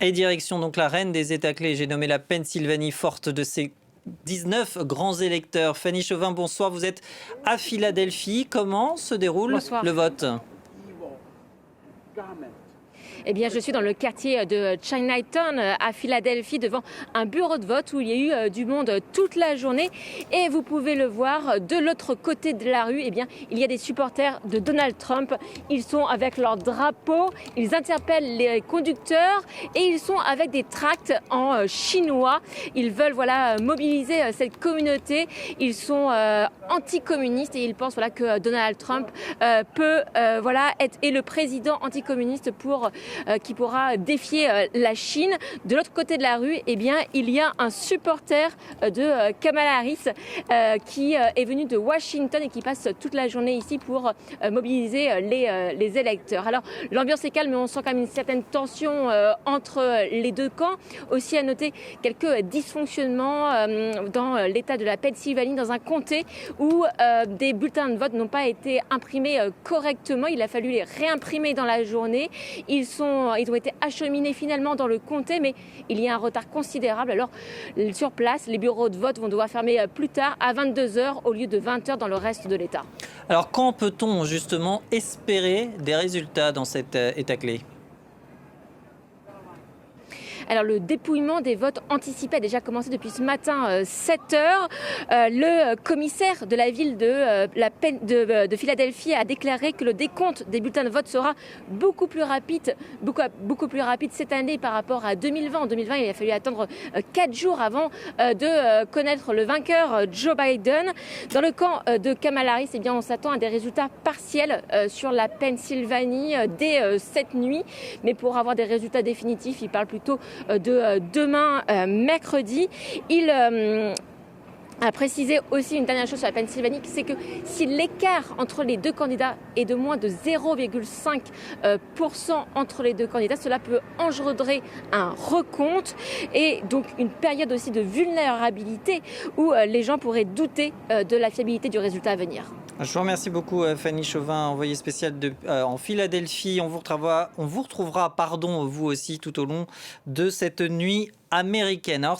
Et direction donc la reine des États clés, j'ai nommé la Pennsylvanie, forte de ses 19 grands électeurs. Fanny Chauvin, bonsoir, vous êtes à Philadelphie. Comment se déroule Bonsoir. le vote ? Eh bien, je suis dans le quartier de Chinatown à Philadelphie devant un bureau de vote où il y a eu du monde toute la journée. Et vous pouvez le voir, de l'autre côté de la rue, eh bien, il y a des supporters de Donald Trump. Ils sont avec leur drapeau, ils interpellent les conducteurs et ils sont avec des tracts en chinois. Ils veulent mobiliser cette communauté. Ils sont anticommunistes et ils pensent que Donald Trump peut être le président anticommuniste qui pourra défier la Chine. De l'autre côté de la rue, eh bien, il y a un supporter de Kamala Harris qui est venu de Washington et qui passe toute la journée ici pour mobiliser les électeurs. Alors, l'ambiance est calme, mais on sent quand même une certaine tension entre les deux camps. Aussi à noter quelques dysfonctionnements dans l'état de la Pennsylvanie, dans un comté où des bulletins de vote n'ont pas été imprimés correctement. Il a fallu les réimprimer dans la journée. Ils ont été acheminés finalement dans le comté, mais il y a un retard considérable. Alors, sur place, les bureaux de vote vont devoir fermer plus tard, à 22h, au lieu de 20h dans le reste de l'État. Alors, quand peut-on justement espérer des résultats dans cet État clé ? Alors, le dépouillement des votes anticipés a déjà commencé depuis ce matin, 7h. Le commissaire de la ville de Philadelphie a déclaré que le décompte des bulletins de vote sera beaucoup plus rapide cette année par rapport à 2020. En 2020, il a fallu attendre 4 jours avant de connaître le vainqueur, Joe Biden. Dans le camp de Kamala Harris, eh bien, on s'attend à des résultats partiels sur la Pennsylvanie dès cette nuit. Mais pour avoir des résultats définitifs, il parle plutôt de demain, mercredi. Il a précisé aussi une dernière chose sur la Pennsylvanie, c'est que si l'écart entre les deux candidats est de moins de 0,5% entre les deux candidats, cela peut engendrer un recompte et donc une période aussi de vulnérabilité où les gens pourraient douter de la fiabilité du résultat à venir. Je vous remercie beaucoup Fanny Chauvin, envoyée spéciale en Philadelphie. On vous retrouvera, vous aussi tout au long de cette nuit américaine. Alors,